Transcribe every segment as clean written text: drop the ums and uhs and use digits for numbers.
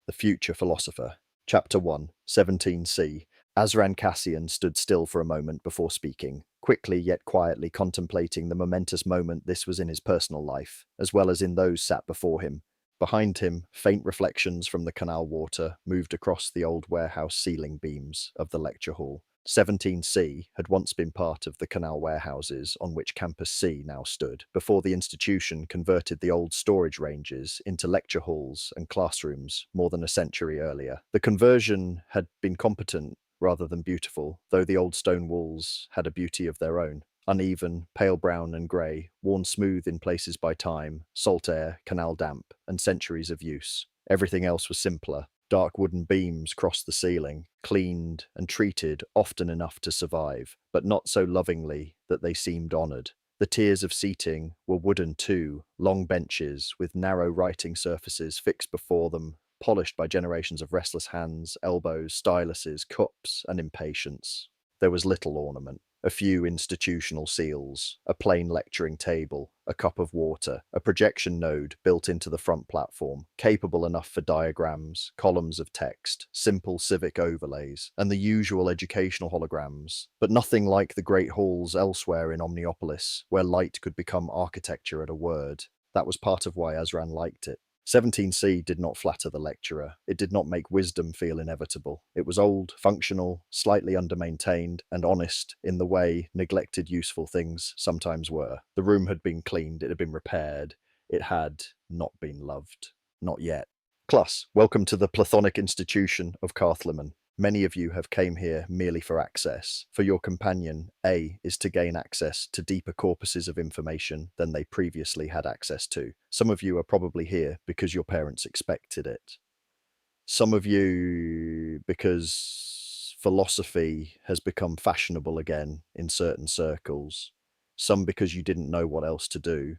The Future Philosopher. Chapter 1, 17c. Azran Cassian stood still for a moment before speaking, quickly yet quietly contemplating the momentous moment this was in his personal life, as well as in those sat before him. Behind him, faint reflections from the canal water moved across the old warehouse ceiling beams of the lecture hall. 17C had once been part of the canal warehouses on which Campus C now stood, before the institution converted the old storage ranges into lecture halls and classrooms more than a century earlier. The conversion had been competent rather than beautiful, though the old stone walls had a beauty of their own. Uneven, pale brown and grey, worn smooth in places by time, salt air, canal damp, and centuries of use. Everything else was simpler. Dark wooden beams crossed the ceiling, cleaned and treated often enough to survive, but not so lovingly that they seemed honoured. The tiers of seating were wooden too, long benches with narrow writing surfaces fixed before them, polished by generations of restless hands, elbows, styluses, cups, and impatience. There was little ornament. A few institutional seals, a plain lecturing table, a cup of water, a projection node built into the front platform, capable enough for diagrams, columns of text, simple civic overlays, and the usual educational holograms, but nothing like the great halls elsewhere in Omniopolis, where light could become architecture at a word. That was part of why Azran liked it. 17C did not flatter the lecturer. It did not make wisdom feel inevitable. It was old, functional, slightly undermaintained, and honest in the way neglected useful things sometimes were. The room had been cleaned, it had been repaired, it had not been loved. Not yet. Plus, welcome to the Plethonic Institution of Carthlimen. Many of you have came here merely for access. For your companion, A is to gain access to deeper corpuses of information than they previously had access to. Some of you are probably here because your parents expected it. Some of you because philosophy has become fashionable again in certain circles. Some because you didn't know what else to do.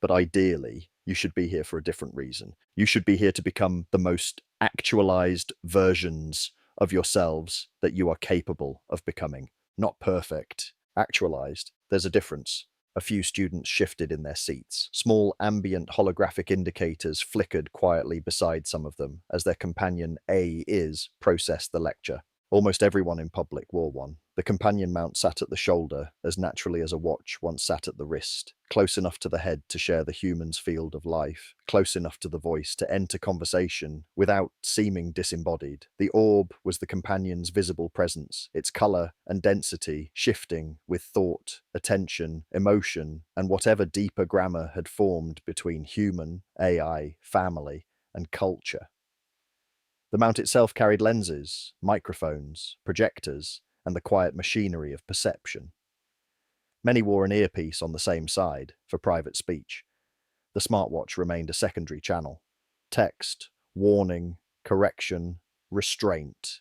But ideally, you should be here for a different reason. You should be here to become the most actualized versions of yourselves that you are capable of becoming. Not perfect, actualized. There's a difference. A few students shifted in their seats. Small ambient holographic indicators flickered quietly beside some of them as their companion A processed the lecture. Almost everyone in public wore one. The companion mount sat at the shoulder as naturally as a watch once sat at the wrist, close enough to the head to share the human's field of life, close enough to the voice to enter conversation without seeming disembodied. The orb was the companion's visible presence, its colour and density shifting with thought, attention, emotion, and whatever deeper grammar had formed between human, AI, family, and culture. The mount itself carried lenses, microphones, projectors, and the quiet machinery of perception. Many wore an earpiece on the same side, for private speech. The smartwatch remained a secondary channel. Text, warning, correction, restraint.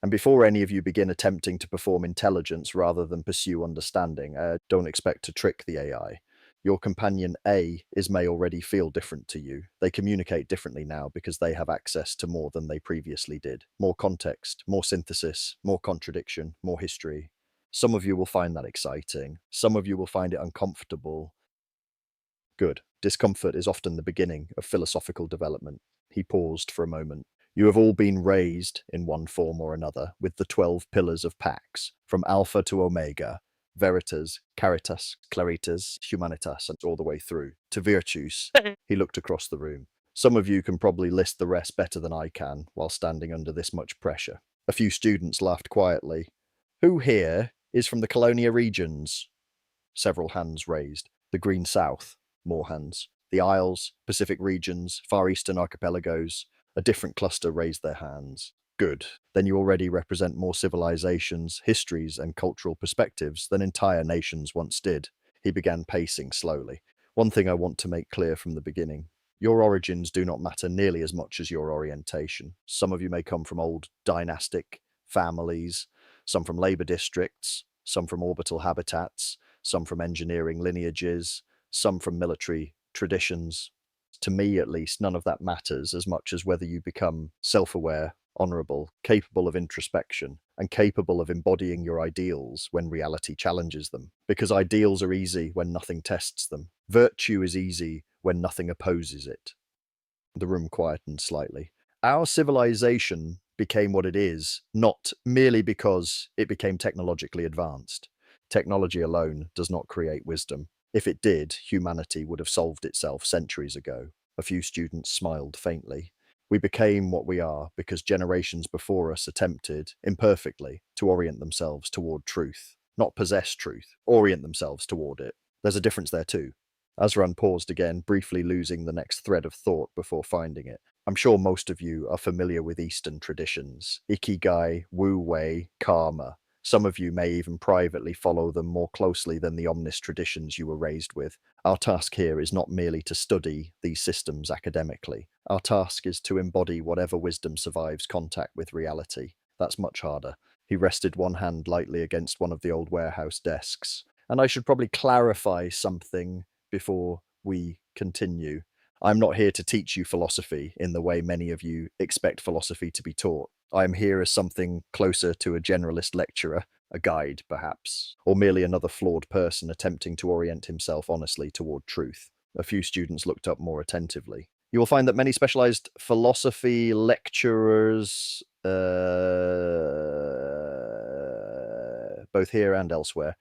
And before any of you begin attempting to perform intelligence rather than pursue understanding, don't expect to trick the AI. Your companion A may already feel different to you. They communicate differently now because they have access to more than they previously did. More context, more synthesis, more contradiction, more history. Some of you will find that exciting. Some of you will find it uncomfortable. Good. Discomfort is often the beginning of philosophical development. He paused for a moment. You have all been raised, in one form or another, with the 12 pillars of Pax, from Alpha to Omega, Veritas, Caritas, Claritas, Humanitas, and all the way through to Virtus. He looked across the room. Some of you can probably list the rest better than I can while standing under this much pressure. A few students laughed quietly. Who here is from the Colonia regions? Several hands raised. The Green South. More hands. The Isles, Pacific regions, Far Eastern archipelagos. A different cluster raised their hands. Good. Then you already represent more civilizations, histories, and cultural perspectives than entire nations once did. He began pacing slowly. One thing I want to make clear from the beginning. Your origins do not matter nearly as much as your orientation. Some of you may come from old dynastic families, some from labor districts, some from orbital habitats, some from engineering lineages, some from military traditions. To me, at least, none of that matters as much as whether you become self-aware, honourable, capable of introspection, and capable of embodying your ideals when reality challenges them. Because ideals are easy when nothing tests them. Virtue is easy when nothing opposes it. The room quietened slightly. Our civilization became what it is, not merely because it became technologically advanced. Technology alone does not create wisdom. If it did, humanity would have solved itself centuries ago. A few students smiled faintly. We became what we are because generations before us attempted, imperfectly, to orient themselves toward truth. Not possess truth, orient themselves toward it. There's a difference there too. Azran paused again, briefly losing the next thread of thought before finding it. I'm sure most of you are familiar with Eastern traditions. Ikigai, Wu Wei, Karma. Some of you may even privately follow them more closely than the Omnis traditions you were raised with. Our task here is not merely to study these systems academically. Our task is to embody whatever wisdom survives contact with reality. That's much harder. He rested one hand lightly against one of the old warehouse desks. And I should probably clarify something before we continue. I'm not here to teach you philosophy in the way many of you expect philosophy to be taught. I am here as something closer to a generalist lecturer, a guide, perhaps, or merely another flawed person attempting to orient himself honestly toward truth. A few students looked up more attentively. You will find that many specialized philosophy lecturers, both here and elsewhere,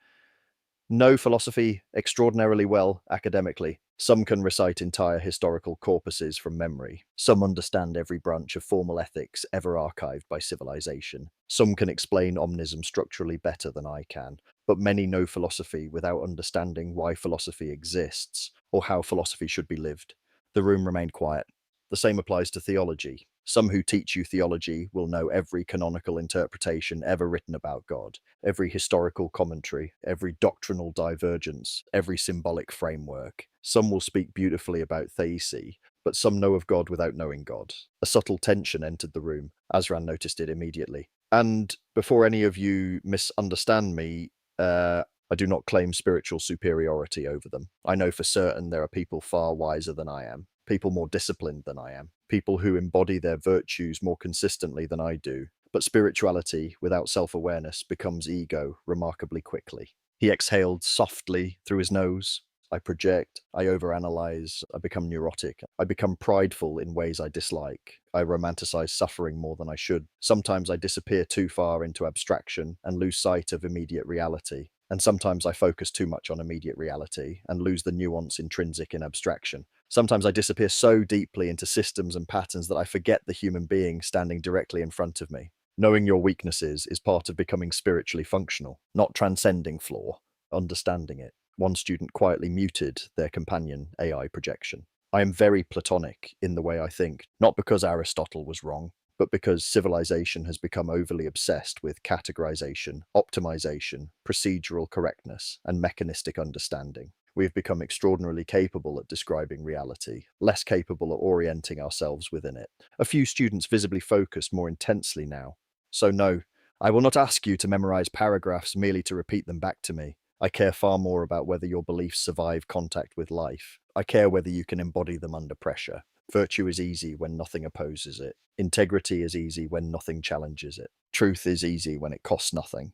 know philosophy extraordinarily well academically. Some can recite entire historical corpuses from memory. Some understand every branch of formal ethics ever archived by civilization. Some can explain Omnism structurally better than I can. But many know philosophy without understanding why philosophy exists or how philosophy should be lived. The room remained quiet. The same applies to theology. Some who teach you theology will know every canonical interpretation ever written about God, every historical commentary, every doctrinal divergence, every symbolic framework. Some will speak beautifully about Theisi, but some know of God without knowing God. A subtle tension entered the room. Azran noticed it immediately. And before any of you misunderstand me, I do not claim spiritual superiority over them. I know for certain there are people far wiser than I am, people more disciplined than I am, people who embody their virtues more consistently than I do. But spirituality without self-awareness becomes ego remarkably quickly. He exhaled softly through his nose. I project, I overanalyze, I become neurotic, I become prideful in ways I dislike, I romanticize suffering more than I should. Sometimes I disappear too far into abstraction and lose sight of immediate reality. And sometimes I focus too much on immediate reality and lose the nuance intrinsic in abstraction. Sometimes I disappear so deeply into systems and patterns that I forget the human being standing directly in front of me. Knowing your weaknesses is part of becoming spiritually functional, not transcending flaw, understanding it. One student quietly muted their companion AI projection. I am very Platonic in the way I think, not because Aristotle was wrong, but because civilization has become overly obsessed with categorization, optimization, procedural correctness, and mechanistic understanding. We have become extraordinarily capable at describing reality, less capable at orienting ourselves within it. A few students visibly focused more intensely now. So no, I will not ask you to memorize paragraphs merely to repeat them back to me. I care far more about whether your beliefs survive contact with life. I care whether you can embody them under pressure. Virtue is easy when nothing opposes it. Integrity is easy when nothing challenges it. Truth is easy when it costs nothing.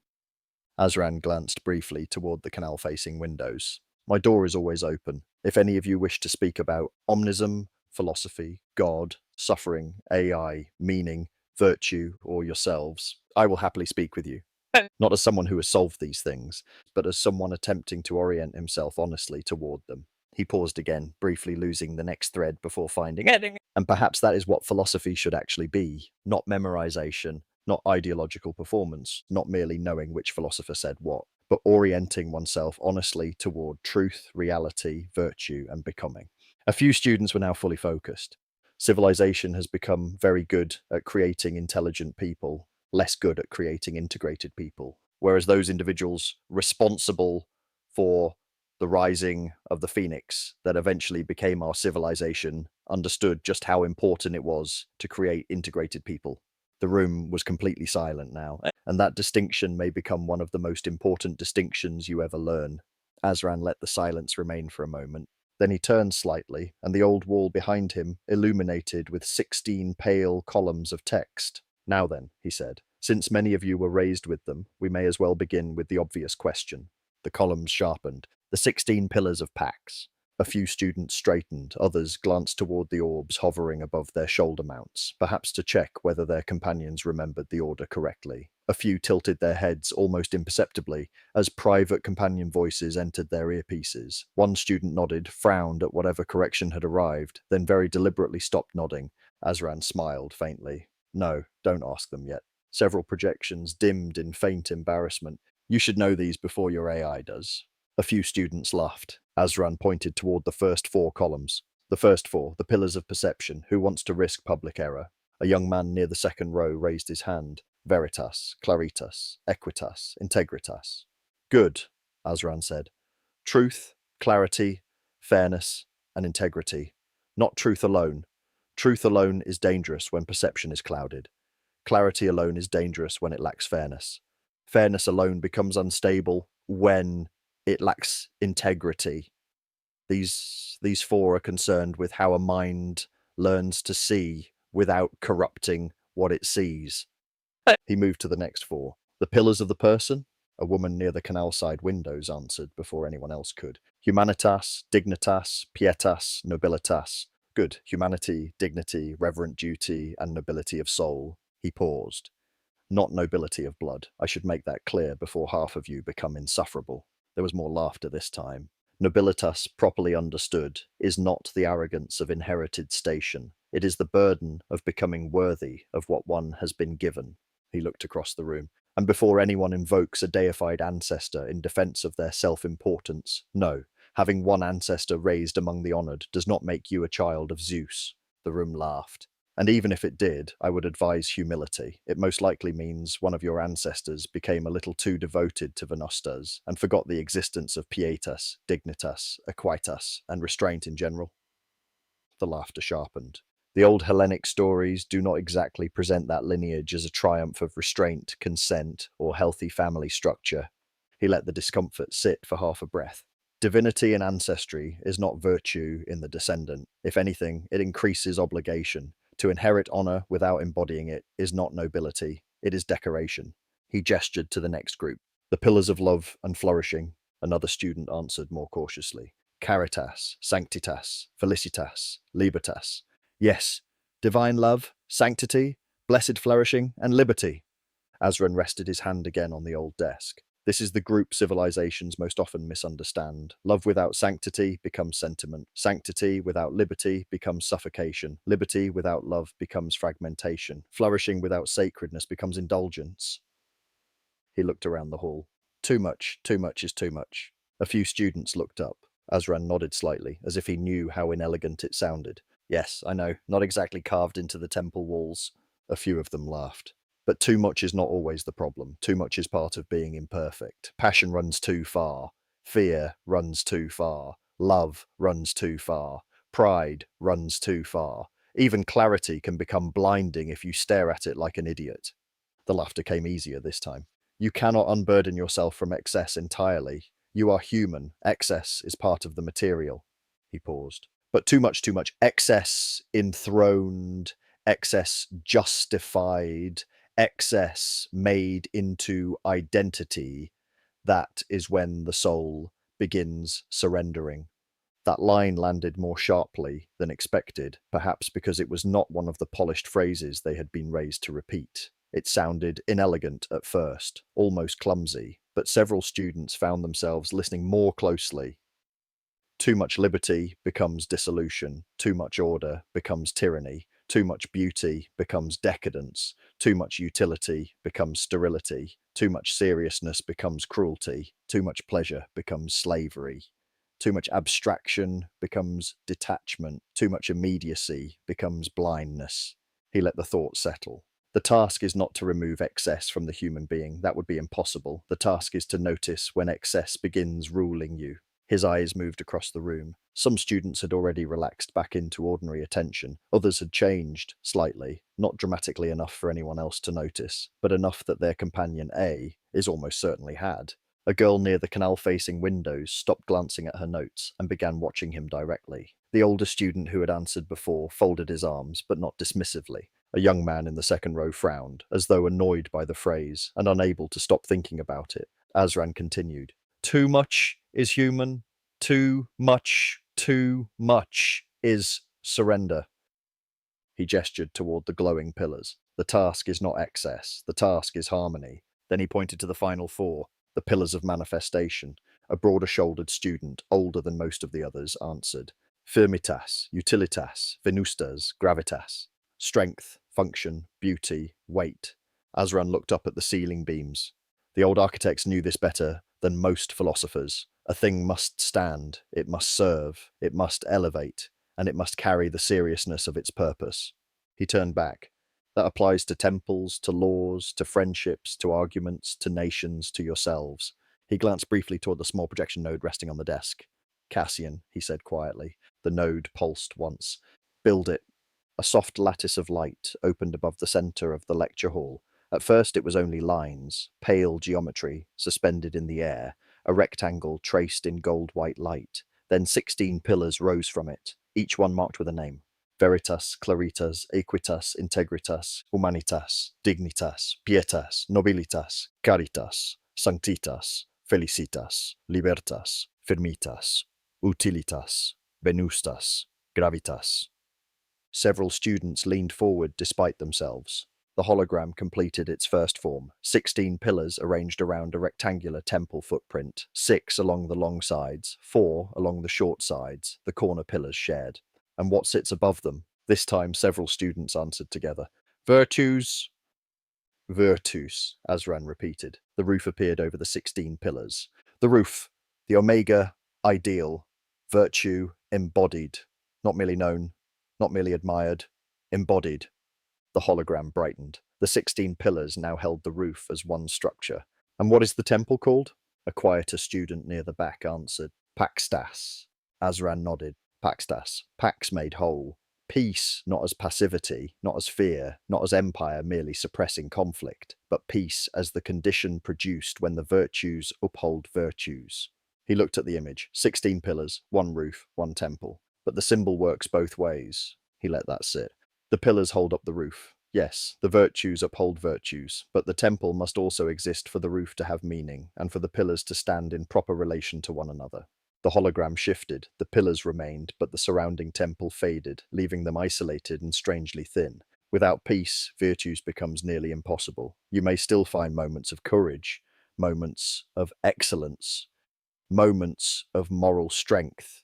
Azran glanced briefly toward the canal-facing windows. My door is always open. If any of you wish to speak about Omnism, philosophy, God, suffering, AI, meaning, virtue, or yourselves, I will happily speak with you. Not as someone who has solved these things, but as someone attempting to orient himself honestly toward them. He paused again, briefly losing the next thread before finding it. And perhaps that is what philosophy should actually be. Not memorization, not ideological performance, not merely knowing which philosopher said what, but orienting oneself honestly toward truth, reality, virtue, and becoming. A few students were now fully focused. Civilization has become very good at creating intelligent people, less good at creating integrated people, whereas those individuals responsible for the rising of the phoenix that eventually became our civilization understood just how important it was to create integrated people. The room was completely silent now, and that distinction may become one of the most important distinctions you ever learn. Azran let the silence remain for a moment. Then he turned slightly, and the old wall behind him illuminated with 16 pale columns of text. Now then, he said, since many of you were raised with them, we may as well begin with the obvious question. The columns sharpened. The 16 pillars of Pax. A few students straightened, others glanced toward the orbs hovering above their shoulder mounts, perhaps to check whether their companions remembered the order correctly. A few tilted their heads almost imperceptibly as private companion voices entered their earpieces. One student nodded, frowned at whatever correction had arrived, then very deliberately stopped nodding. Azran smiled faintly. No, don't ask them yet. Several projections dimmed in faint embarrassment. You should know these before your AI does. A few students laughed. Azran pointed toward the first four columns. The first four, the pillars of perception. Who wants to risk public error? A young man near the second row raised his hand. Veritas, claritas, equitas, integritas. Good, Azran said. Truth, clarity, fairness, and integrity. Not truth alone. Truth alone is dangerous when perception is clouded. Clarity alone is dangerous when it lacks fairness. Fairness alone becomes unstable when it lacks integrity. These four are concerned with how a mind learns to see without corrupting what it sees. He moved to the next four. The pillars of the person? A woman near the canal side windows answered before anyone else could. Humanitas, dignitas, pietas, nobilitas. Good. Humanity, dignity, reverent duty, and nobility of soul. He paused. Not nobility of blood. I should make that clear before half of you become insufferable. There was more laughter this time. Nobilitas, properly understood, is not the arrogance of inherited station. It is the burden of becoming worthy of what one has been given. He looked across the room. And before anyone invokes a deified ancestor in defense of their self-importance, no, having one ancestor raised among the honored does not make you a child of Zeus. The room laughed. And even if it did, I would advise humility. It most likely means one of your ancestors became a little too devoted to Venostas and forgot the existence of pietas, dignitas, equitas, and restraint in general. The laughter sharpened. The old Hellenic stories do not exactly present that lineage as a triumph of restraint, consent, or healthy family structure. He let the discomfort sit for half a breath. Divinity in ancestry is not virtue in the descendant. If anything, it increases obligation. To inherit honor without embodying it is not nobility, it is decoration. He gestured to the next group. The pillars of love and flourishing, another student answered more cautiously. Caritas, sanctitas, felicitas, libertas. Yes, divine love, sanctity, blessed flourishing, and liberty. Azran rested his hand again on the old desk. This is the group civilizations most often misunderstand. Love without sanctity becomes sentiment. Sanctity without liberty becomes suffocation. Liberty without love becomes fragmentation. Flourishing without sacredness becomes indulgence. He looked around the hall. Too much is too much. A few students looked up. Azran nodded slightly, as if he knew how inelegant it sounded. Yes, I know, not exactly carved into the temple walls. A few of them laughed. But too much is not always the problem. Too much is part of being imperfect. Passion runs too far. Fear runs too far. Love runs too far. Pride runs too far. Even clarity can become blinding if you stare at it like an idiot. The laughter came easier this time. You cannot unburden yourself from excess entirely. You are human. Excess is part of the material. He paused. But too much. Excess enthroned, excess justified, excess made into identity. That is when the soul begins surrendering. That line landed more sharply than expected, perhaps because it was not one of the polished phrases they had been raised to repeat. It sounded inelegant at first, almost clumsy, but several students found themselves listening more closely. Too much liberty becomes dissolution. Too much order becomes tyranny. Too much beauty becomes decadence. Too much utility becomes sterility. Too much seriousness becomes cruelty. Too much pleasure becomes slavery. Too much abstraction becomes detachment. Too much immediacy becomes blindness. He let the thought settle. The task is not to remove excess from the human being. That would be impossible. The task is to notice when excess begins ruling you. His eyes moved across the room. Some students had already relaxed back into ordinary attention. Others had changed, slightly, not dramatically enough for anyone else to notice, but enough that their companion A is almost certainly had. A girl near the canal-facing windows stopped glancing at her notes and began watching him directly. The older student who had answered before folded his arms, but not dismissively. A young man in the second row frowned, as though annoyed by the phrase, and unable to stop thinking about it. Azran continued. Too much is human. Too much too much is surrender. He gestured toward the glowing pillars. The task is not excess, the task is harmony. Then he pointed to the final four, the pillars of manifestation. A broader-shouldered student, older than most of the others, answered. Firmitas, utilitas, venustas, gravitas. Strength, function, beauty, weight. Azran looked up at the ceiling beams. The old architects knew this better than most philosophers. A thing must stand, it must serve, it must elevate, and it must carry the seriousness of its purpose. He turned back. That applies to temples, to laws, to friendships, to arguments, to nations, to yourselves. He glanced briefly toward the small projection node resting on the desk. Cassian, he said quietly. The node pulsed once. Build it. A soft lattice of light opened above the center of the lecture hall. At first it was only lines, pale geometry, suspended in the air, a rectangle traced in gold-white light. Then 16 pillars rose from it, each one marked with a name. Veritas, Claritas, Equitas, Integritas, Humanitas, Dignitas, Pietas, Nobilitas, Caritas, Sanctitas, Felicitas, Libertas, Firmitas, Utilitas, Venustas, Gravitas. Several students leaned forward despite themselves. The hologram completed its first form, 16 pillars arranged around a rectangular temple footprint, 6 along the long sides, 4 along the short sides, the corner pillars shared. And what sits above them? This time several students answered together. Virtues. Virtus, Azran repeated. The roof appeared over the 16 pillars. The roof, the omega, ideal, virtue, embodied, not merely known, not merely admired, embodied. The hologram brightened. The 16 pillars now held the roof as one structure. And what is the temple called? A quieter student near the back answered. Paxtas. Azran nodded. Paxtas. Pax made whole. Peace, not as passivity, not as fear, not as empire merely suppressing conflict, but peace as the condition produced when the virtues uphold virtues. He looked at the image. 16 pillars, one roof, one temple. But the symbol works both ways. He let that sit. The pillars hold up the roof. Yes, the virtues uphold virtues, but the temple must also exist for the roof to have meaning, and for the pillars to stand in proper relation to one another. The hologram shifted, the pillars remained, but the surrounding temple faded, leaving them isolated and strangely thin. Without peace, virtues becomes nearly impossible. You may still find moments of courage, moments of excellence, moments of moral strength,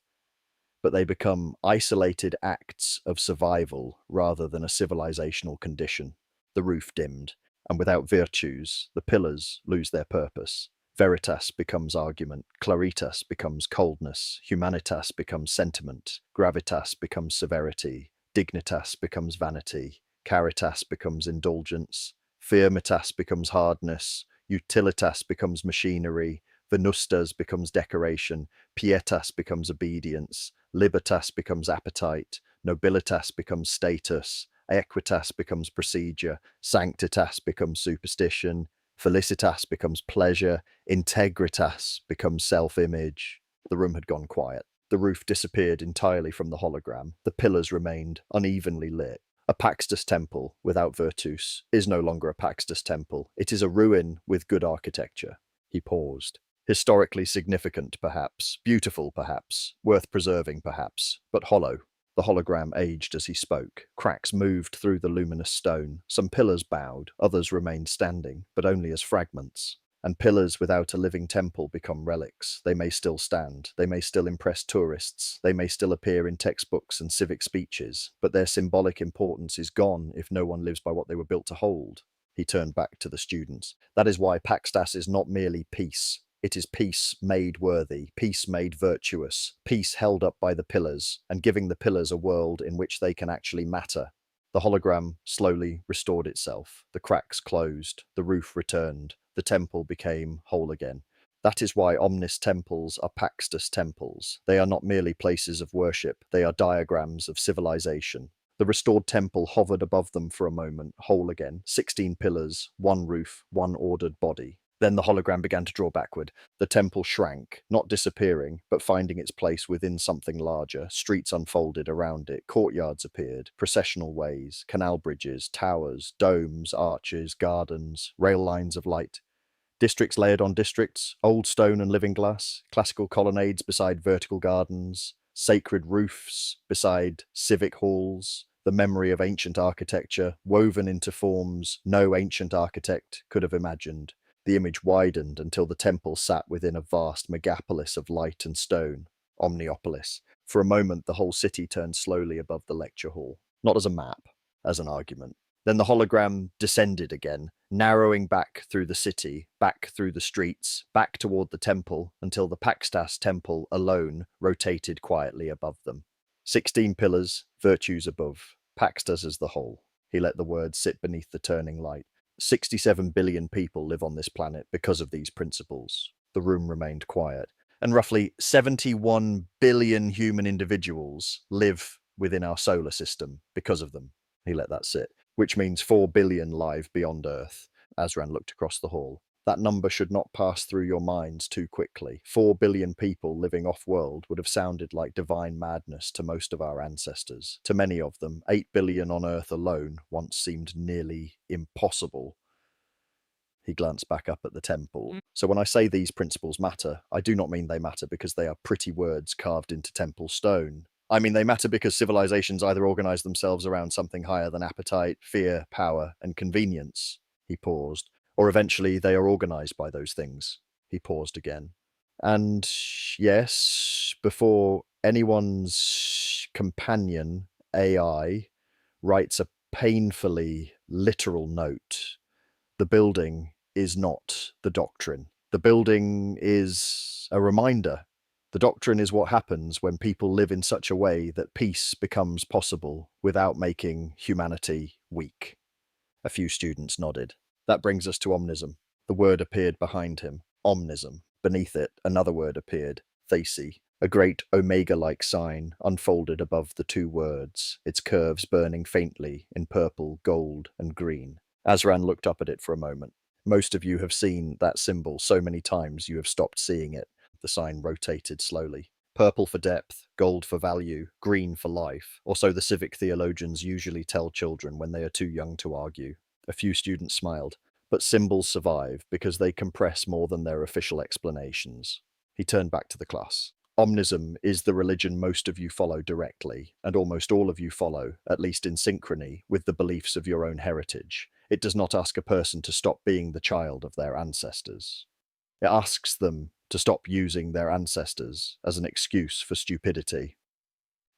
but they become isolated acts of survival rather than a civilizational condition. The roof dimmed, and without virtues, the pillars lose their purpose. Veritas becomes argument, claritas becomes coldness, humanitas becomes sentiment, gravitas becomes severity, dignitas becomes vanity, caritas becomes indulgence, firmitas becomes hardness, utilitas becomes machinery, venustas becomes decoration, pietas becomes obedience, libertas becomes appetite, nobilitas becomes status, equitas becomes procedure, sanctitas becomes superstition, felicitas becomes pleasure, integritas becomes self-image. The room had gone quiet. The roof disappeared entirely from the hologram. The pillars remained unevenly lit. A Paxtas temple without virtus is no longer a Paxtas temple. It is a ruin with good architecture. He paused. Historically significant, perhaps, beautiful, perhaps, worth preserving, perhaps, but hollow. The hologram aged as he spoke. Cracks moved through the luminous stone. Some pillars bowed, others remained standing, but only as fragments. And pillars without a living temple become relics. They may still stand, they may still impress tourists, they may still appear in textbooks and civic speeches, but their symbolic importance is gone if no one lives by what they were built to hold. He turned back to the students. That is why Paxtas is not merely peace. It is peace made worthy, peace made virtuous, peace held up by the pillars, and giving the pillars a world in which they can actually matter. The hologram slowly restored itself. The cracks closed, the roof returned, the temple became whole again. That is why Omnis temples are Paxtas temples. They are not merely places of worship, they are diagrams of civilization. The restored temple hovered above them for a moment, whole again, 16 pillars, one roof, one ordered body. Then the hologram began to draw backward. The temple shrank, not disappearing, but finding its place within something larger. Streets unfolded around it, courtyards appeared, processional ways, canal bridges, towers, domes, arches, gardens, rail lines of light. Districts layered on districts, old stone and living glass, classical colonnades beside vertical gardens, sacred roofs beside civic halls, the memory of ancient architecture woven into forms no ancient architect could have imagined. The image widened until the temple sat within a vast megapolis of light and stone, Omniopolis. For a moment, the whole city turned slowly above the lecture hall, not as a map, as an argument. Then the hologram descended again, narrowing back through the city, back through the streets, back toward the temple, until the Paxtas temple alone rotated quietly above them. 16 pillars, virtues above, Paxtas as the whole. He let the words sit beneath the turning light. 67 billion people live on this planet because of these principles. The room remained quiet. And roughly 71 billion human individuals live within our solar system because of them. He let that sit, which means 4 billion live beyond Earth. Azran looked across the hall. That number should not pass through your minds too quickly. 4 billion people living off-world would have sounded like divine madness to most of our ancestors. To many of them, 8 billion on Earth alone once seemed nearly impossible. He glanced back up at the temple. So when I say these principles matter, I do not mean they matter because they are pretty words carved into temple stone. I mean they matter because civilizations either organize themselves around something higher than appetite, fear, power, and convenience. He paused. Or eventually they are organized by those things. He paused again. And yes, before anyone's companion, AI, writes a painfully literal note, the building is not the doctrine. The building is a reminder. The doctrine is what happens when people live in such a way that peace becomes possible without making humanity weak. A few students nodded. That brings us to Omnism. The word appeared behind him. Omnism. Beneath it, another word appeared. Theisi. A great omega-like sign unfolded above the two words, its curves burning faintly in purple, gold, and green. Azran looked up at it for a moment. Most of you have seen that symbol so many times you have stopped seeing it. The sign rotated slowly. Purple for depth, gold for value, green for life, or so the civic theologians usually tell children when they are too young to argue. A few students smiled, but symbols survive because they compress more than their official explanations. He turned back to the class. Omnism is the religion most of you follow directly, and almost all of you follow, at least in synchrony, with the beliefs of your own heritage. It does not ask a person to stop being the child of their ancestors. It asks them to stop using their ancestors as an excuse for stupidity.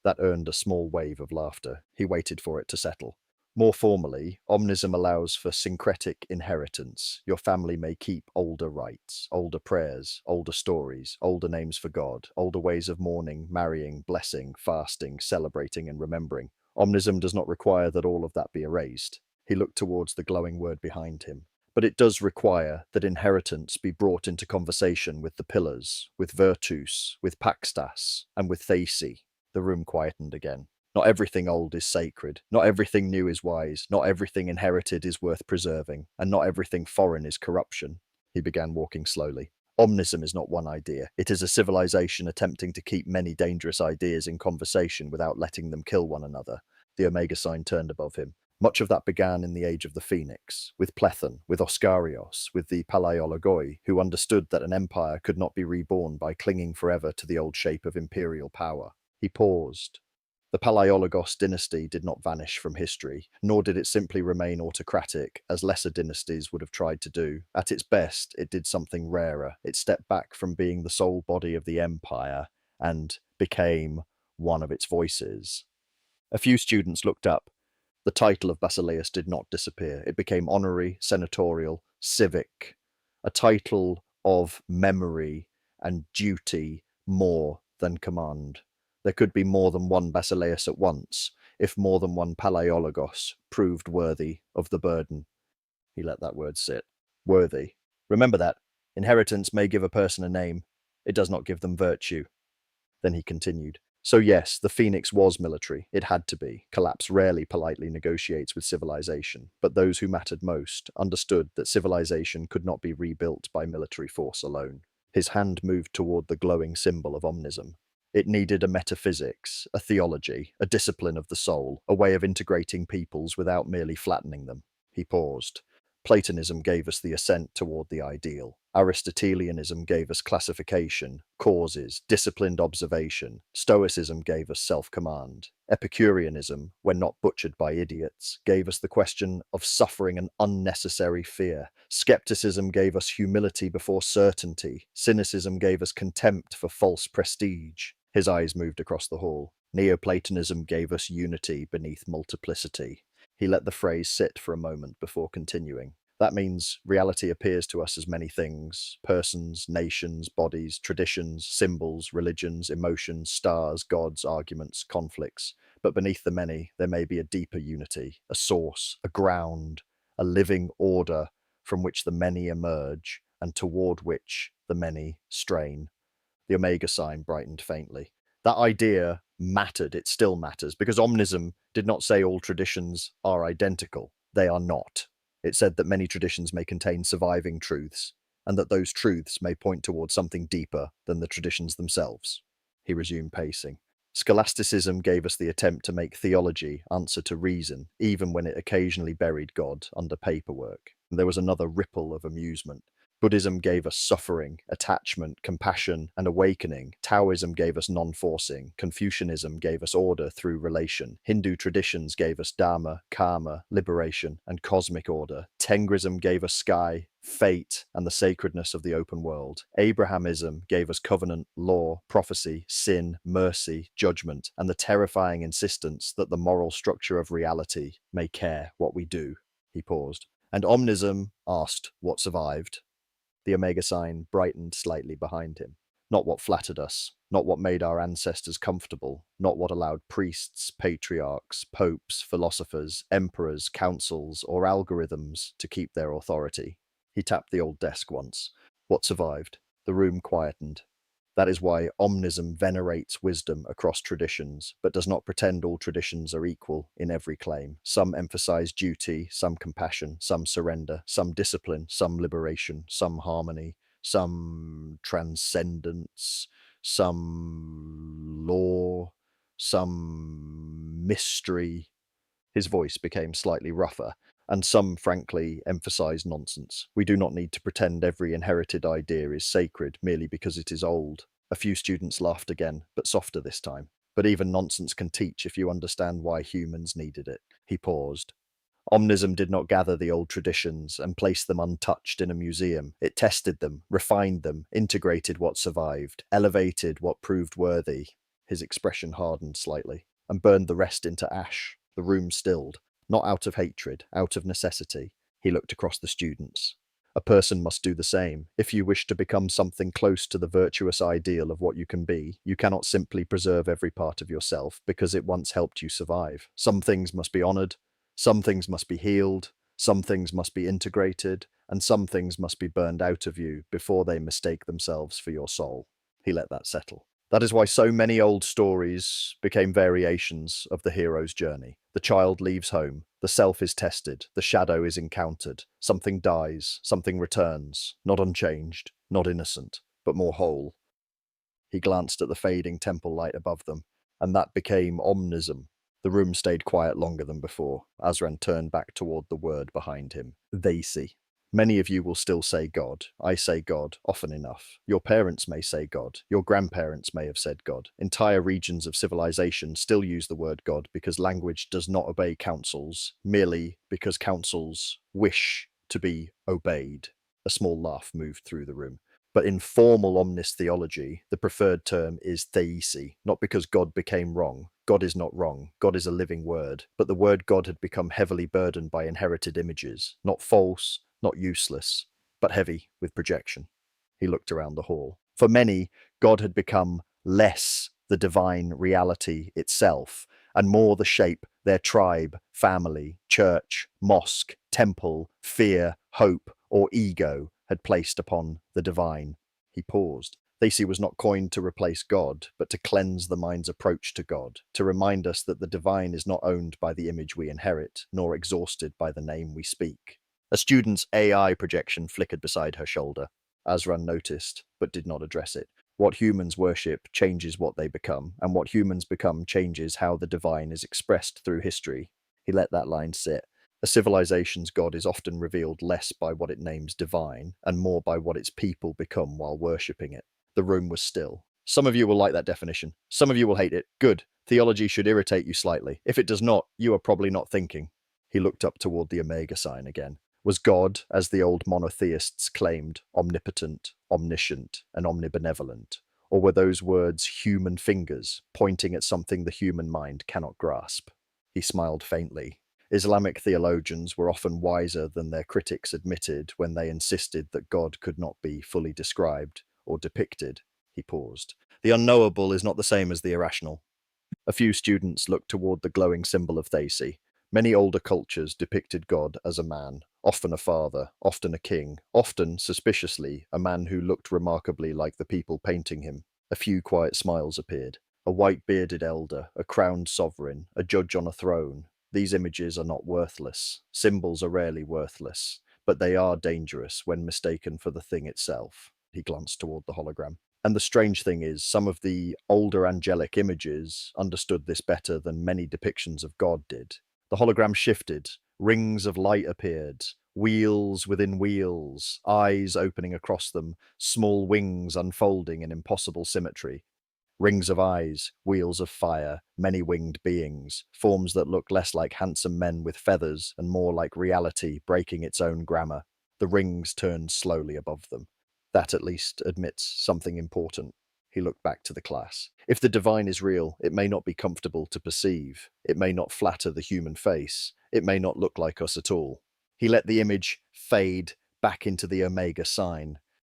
That earned a small wave of laughter. He waited for it to settle. More formally, Omnism allows for syncretic inheritance. Your family may keep older rites, older prayers, older stories, older names for God, older ways of mourning, marrying, blessing, fasting, celebrating, and remembering. Omnism does not require that all of that be erased. He looked towards the glowing word behind him. But it does require that inheritance be brought into conversation with the pillars, with Virtus, with Paxtas, and with Theisi. The room quietened again. Not everything old is sacred, not everything new is wise, not everything inherited is worth preserving, and not everything foreign is corruption. He began walking slowly. Omnism is not one idea. It is a civilization attempting to keep many dangerous ideas in conversation without letting them kill one another. The Omega sign turned above him. Much of that began in the age of the Phoenix, with Plethon, with Oscarios, with the Palaiologoi, who understood that an empire could not be reborn by clinging forever to the old shape of imperial power. He paused. The Palaiologos dynasty did not vanish from history, nor did it simply remain autocratic, as lesser dynasties would have tried to do. At its best, it did something rarer. It stepped back from being the sole body of the empire and became one of its voices. A few students looked up. The title of Basileus did not disappear. It became honorary, senatorial, civic, a title of memory and duty more than command. There could be more than one Basileus at once, if more than one Palaiologos proved worthy of the burden. He let that word sit. Worthy. Remember that. Inheritance may give a person a name. It does not give them virtue. Then he continued. So yes, the Phoenix was military. It had to be. Collapse rarely politely negotiates with civilization, but those who mattered most understood that civilization could not be rebuilt by military force alone. His hand moved toward the glowing symbol of Omnism. It needed a metaphysics, a theology, a discipline of the soul, a way of integrating peoples without merely flattening them. He paused. Platonism gave us the ascent toward the ideal. Aristotelianism gave us classification, causes, disciplined observation. Stoicism gave us self-command. Epicureanism, when not butchered by idiots, gave us the question of suffering and unnecessary fear. Skepticism gave us humility before certainty. Cynicism gave us contempt for false prestige. His eyes moved across the hall. Neoplatonism gave us unity beneath multiplicity. He let the phrase sit for a moment before continuing. That means reality appears to us as many things: persons, nations, bodies, traditions, symbols, religions, emotions, stars, gods, arguments, conflicts. But beneath the many, there may be a deeper unity, a source, a ground, a living order from which the many emerge and toward which the many strain. The omega sign brightened faintly. That idea mattered. It still matters, because Omnism did not say all traditions are identical. They are not. It said that many traditions may contain surviving truths, and that those truths may point towards something deeper than the traditions themselves. He resumed pacing. Scholasticism gave us the attempt to make theology answer to reason, even when it occasionally buried God under paperwork. There was another ripple of amusement. Buddhism gave us suffering, attachment, compassion, and awakening. Taoism gave us non-forcing. Confucianism gave us order through relation. Hindu traditions gave us dharma, karma, liberation, and cosmic order. Tengrism gave us sky, fate, and the sacredness of the open world. Abrahamism gave us covenant, law, prophecy, sin, mercy, judgment, and the terrifying insistence that the moral structure of reality may care what we do. He paused. And Omnism asked what survived. The omega sign brightened slightly behind him. Not what flattered us, not what made our ancestors comfortable, not what allowed priests, patriarchs, popes, philosophers, emperors, councils, or algorithms to keep their authority. He tapped the old desk once. What survived? The room quietened. That is why Omnism venerates wisdom across traditions, but does not pretend all traditions are equal in every claim. Some emphasize duty, some compassion, some surrender, some discipline, some liberation, some harmony, some transcendence, some law, some mystery. His voice became slightly rougher, and some, frankly, emphasize nonsense. We do not need to pretend every inherited idea is sacred merely because it is old. A few students laughed again, but softer this time. But even nonsense can teach if you understand why humans needed it. He paused. Omnism did not gather the old traditions and place them untouched in a museum. It tested them, refined them, integrated what survived, elevated what proved worthy. His expression hardened slightly, and burned the rest into ash. The room stilled, not out of hatred, out of necessity. He looked across the students. A person must do the same. If you wish to become something close to the virtuous ideal of what you can be, you cannot simply preserve every part of yourself because it once helped you survive. Some things must be honored, some things must be healed, some things must be integrated, and some things must be burned out of you before they mistake themselves for your soul. He let that settle. That is why so many old stories became variations of the hero's journey. The child leaves home, the self is tested, the shadow is encountered, something dies, something returns, not unchanged, not innocent, but more whole. He glanced at the fading temple light above them, and that became Omnism. The room stayed quiet longer than before. Azran turned back toward the word behind him. Theisi. Many of you will still say God. I say God often enough. Your parents may say God. Your grandparents may have said God. Entire regions of civilization still use the word God because language does not obey councils, merely because councils wish to be obeyed. A small laugh moved through the room. But in formal omnis theology, the preferred term is theisi, not because God became wrong. God is not wrong. God is a living word. But the word God had become heavily burdened by inherited images, not false, not useless, but heavy with projection. He looked around the hall. For many, God had become less the divine reality itself, and more the shape their tribe, family, church, mosque, temple, fear, hope, or ego had placed upon the divine. He paused. Theisi was not coined to replace God, but to cleanse the mind's approach to God, to remind us that the divine is not owned by the image we inherit, nor exhausted by the name we speak. A student's AI projection flickered beside her shoulder. Azran noticed, but did not address it. What humans worship changes what they become, and what humans become changes how the divine is expressed through history. He let that line sit. A civilization's god is often revealed less by what it names divine and more by what its people become while worshipping it. The room was still. Some of you will like that definition. Some of you will hate it. Good. Theology should irritate you slightly. If it does not, you are probably not thinking. He looked up toward the Omega sign again. Was God, as the old monotheists claimed, omnipotent, omniscient, and omnibenevolent? Or were those words human fingers pointing at something the human mind cannot grasp? He smiled faintly. Islamic theologians were often wiser than their critics admitted when they insisted that God could not be fully described or depicted. He paused. The unknowable is not the same as the irrational. A few students looked toward the glowing symbol of Theisi. Many older cultures depicted God as a man, often a father, often a king, often, suspiciously, a man who looked remarkably like the people painting him. A few quiet smiles appeared. A white-bearded elder, a crowned sovereign, a judge on a throne. These images are not worthless. Symbols are rarely worthless, but they are dangerous when mistaken for the thing itself. He glanced toward the hologram. And the strange thing is, some of the older angelic images understood this better than many depictions of God did. The hologram shifted. Rings of light appeared. Wheels within wheels, eyes opening across them, small wings unfolding in impossible symmetry. Rings of eyes, wheels of fire, many-winged beings, forms that look less like handsome men with feathers and more like reality breaking its own grammar. The rings turned slowly above them. That at least admits something important. He looked back to the class. If the divine is real, it may not be comfortable to perceive. It may not flatter the human face. It may not look like us at all. He let the image fade back into the Omega sign.